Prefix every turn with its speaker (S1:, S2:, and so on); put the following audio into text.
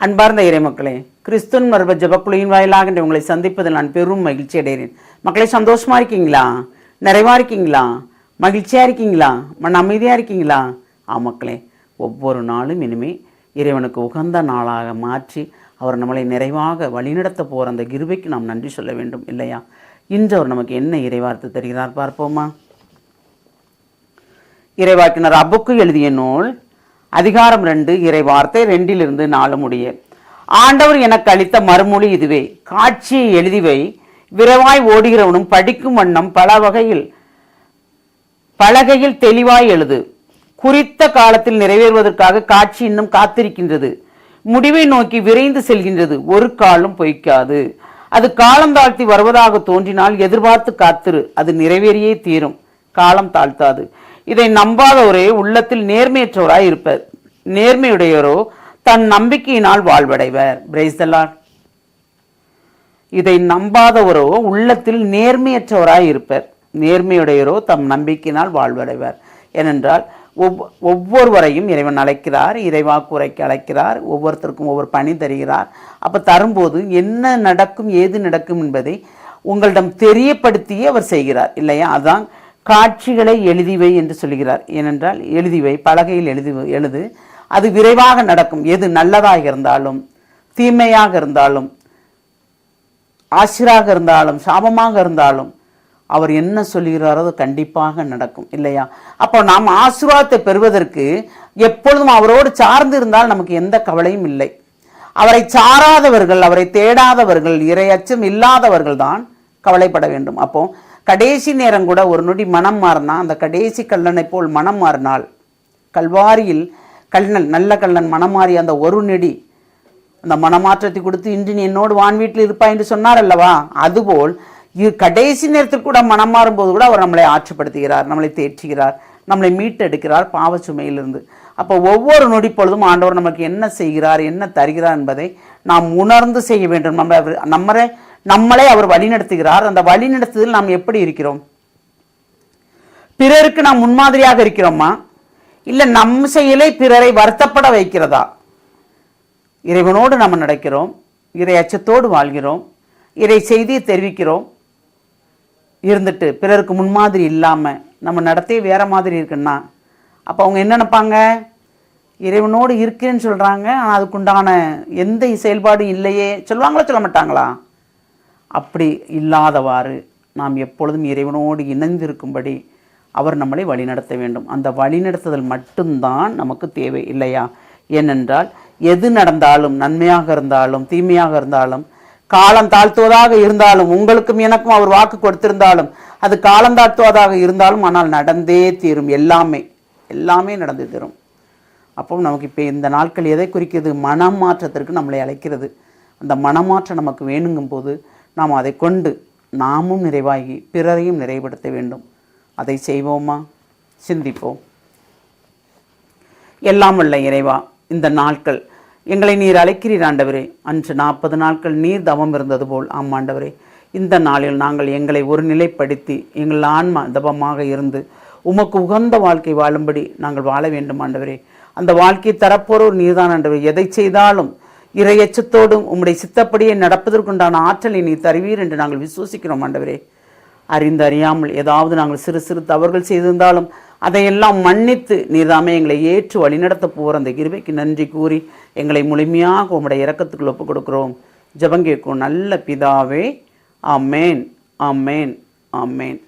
S1: அன்பார்ந்த இறைமக்களே, கிறிஸ்துவின் மர்ப ஜெபக்குழுவின் வாயிலாக உங்களை சந்திப்பதில் நான் பெரும் மகிழ்ச்சி அடைகிறேன். மக்களை, சந்தோஷமா இருக்கீங்களா? நிறைவா இருக்கீங்களா? மகிழ்ச்சியா இருக்கீங்களா? மன அமைதியா இருக்கீங்களா? மக்களே, ஒவ்வொரு நாளும் இனிமே இறைவனுக்கு உகந்த நாளாக மாற்றி அவர் நம்மளை நிறைவாக வழிநடத்த போகிற அந்த கிருபைக்கு நாம் நன்றி சொல்ல வேண்டும் இல்லையா? இன்று அவர் நமக்கு என்ன இறைவார்த்தை தருகிறார் பார்ப்போமா? இறைவாக்கினர் அபுக்கு எழுதிய நூல் அதிகாரம் 2 இறைவார்த்தை 2-4 முடிய. ஆண்டவர் எனக்கு அளித்த மறுமொழி இதுவே: காட்சியை எழுதிவை, விரைவாய் ஓடுகிறவனும் படிக்கும் வண்ணம் பலகையில் தெளிவாய் எழுது. குறித்த காலத்தில் நிறைவேறுவதற்காக காட்சி இன்னும் காத்திருக்கின்றது, முடிவை நோக்கி விரைந்து செல்கின்றது, ஒரு காலம் பொய்க்காது. அது காலம் தாழ்த்தி வருவதாக தோன்றினால் எதிர்பார்த்து காத்திரு, அது நிறைவேறியே தீரும், காலம் தாழ்த்தாது. இதை நம்பாதவரே உள்ளத்தில் நேர்மையற்றவராய் இருப்பர், நேர்மையுடையவரோ தன் நம்பிக்கையினால் வாழ்வடைவர். Praise the Lord. இதை நம்பாதவரோ உள்ளத்தில் நேர்மையற்றவராய் இருப்பர், நேர்மையுடையவரோ தம் நம்பிக்கையினால் வாழ்வடைவர். ஏனென்றால் ஒவ்வொருவரையும் இறைவன் அழைக்கிறார், இறைவாக்கு உரைக்க அழைக்கிறார், ஒவ்வொருத்தருக்கும் ஒவ்வொரு பணி தருகிறார். அப்போ தரும்போது என்ன நடக்கும் ஏது நடக்கும் என்பதை உங்களிடம் தெரியப்படுத்தியே அவர் செய்கிறார் இல்லையா? அதான் காட்சிகளை எழுதிவை என்று சொல்கிறார். ஏனென்றால் எழுதிவை, பலகையில் எழுது, அது விரைவாக நடக்கும். எது நல்லதாக இருந்தாலும் தீமையாக இருந்தாலும் ஆசிராக இருந்தாலும் சாபமாக இருந்தாலும் அவர் என்ன சொல்கிறாரோ அது கண்டிப்பாக நடக்கும் இல்லையா? அப்போ நாம் ஆசீர்வாதத்தை பெறுவதற்கு எப்பொழுதும் அவரோடு சார்ந்து இருந்தால் நமக்கு எந்த கவலையும் இல்லை. அவரை சாராதவர்கள், அவரை தேடாதவர்கள், இறை அச்சம் இல்லாதவர்கள் தான் கவலைப்பட வேண்டும். அப்போ கடைசி நேரம் கூட ஒரு நொடி மனம் மாறினா, அந்த கடைசி கல்லனை போல் மனம் மாறினால், கல்வாரியில் கல்லன் நல்ல கல்லன் மனம் மாறி அந்த ஒரு நொடி அந்த மனமாற்றத்தை கொடுத்து இன்று நீ என்னோடு வான் வீட்டில் இருப்பாய் என்று சொன்னார் அல்லவா? அதுபோல் கடைசி நேரத்தில் கூட மனம் மாறும்போது கூட அவர் நம்மளை ஆற்றுப்படுத்துகிறார், நம்மளை தேற்றுகிறார், நம்மளை மீட்டெடுக்கிறார் பாவ சுமையிலிருந்து. அப்போ ஒவ்வொரு நொடி பொழுதும் ஆண்டவர் நமக்கு என்ன செய்கிறார், என்ன தருகிறார் என்பதை நாம் உணர்ந்து செய்ய வேண்டும். நம்மளை அவர் வழிநடத்துகிறார். அந்த வழிநடத்துதல் நாம் எப்படி இருக்கிறோம்? பிறருக்கு நாம் முன்மாதிரியாக இருக்கிறோமா, இல்லை நம் செயலை பிறரை வருத்தப்பட வைக்கிறதா? இறைவனோடு நம்ம நடக்கிறோம், இறை அச்சத்தோடு வாழ்கிறோம், இறை செய்தியை தெரிவிக்கிறோம், இருந்துட்டு பிறருக்கு முன்மாதிரி இல்லாமல் நம்ம நடத்தையே வேற மாதிரி இருக்குன்னா அப்போ அவங்க என்ன நினைப்பாங்க? இறைவனோடு இருக்கிறேன்னு சொல்கிறாங்க, ஆனால் அதுக்குண்டான எந்த செயல்பாடும் இல்லையே சொல்லுவாங்களா, சொல்ல மாட்டாங்களா? அப்படி இல்லாதவாறு நாம் எப்பொழுதும் இறைவனோடு இணைந்திருக்கும்படி அவர் நம்மளை வழிநடத்த வேண்டும். அந்த வழிநடத்துதல் மட்டும்தான் நமக்கு தேவை இல்லையா? ஏனென்றால் எது நடந்தாலும், நன்மையாக இருந்தாலும் தீமையாக இருந்தாலும், காலம் தாழ்த்துவதாக இருந்தாலும், உங்களுக்கும் எனக்கும் அவர் வாக்கு கொடுத்திருந்தாலும் அது காலம் தாழ்த்துவதாக இருந்தாலும், ஆனால் நடந்தே தீரும். எல்லாமே நடந்து தீரும். அப்போ நமக்கு இப்போ இந்த நாட்கள் எதை குறிக்கிறது? மனமாற்றத்திற்கு நம்மளை அழைக்கிறது. அந்த மனமாற்றம் நமக்கு வேணுங்கும் போது நாம் அதை கொண்டு நாமும் நிறைவாகி பிறரையும் நிறைவுபடுத்த வேண்டும். அதை செய்வோமா? சிந்திப்போம். எல்லாம் உள்ள இறைவா, இந்த நாட்கள் எங்களை நீர் அழைக்கிறீர் ஆண்டவரே. அன்று 40 நாட்கள் நீர் தவம் இருந்தது போல் ஆண்டவரே, இந்த நாளில் நாங்கள் எங்களை ஒரு நிலைப்படுத்தி எங்கள் ஆன்மா தவமாக இருந்து உமக்கு உகந்த வாழ்க்கை வாழும்படி நாங்கள் வாழ வேண்டும் ஆண்டவரே. அந்த வாழ்க்கையை தரப்போறோர் நீர்தான் ஆண்டவரே. எதை செய்தாலும் இறையச்சத்தோடும் உம்முடைய சித்தப்படியே நடப்பதற்குண்டான ஆற்றலை நீ தருவீர் என்று நாங்கள் விசுவசிக்கிறோம் ஆண்டவரே. அறிந்து அறியாமல் ஏதாவது நாங்கள் சிறு தவறுகள் செய்திருந்தாலும் அதையெல்லாம் மன்னித்து நீர்தாமே எங்களை ஏற்று வழிநடத்த போகிற அந்த கிருபைக்கு நன்றி கூறி எங்களை முழுமையாக உம்முடைய இரக்கத்துக்குள் ஒப்புக் கொடுக்கிறோம். ஜெபம் கேட்கும் நல்ல பிதாவே. ஆமேன், ஆமேன், ஆமேன்.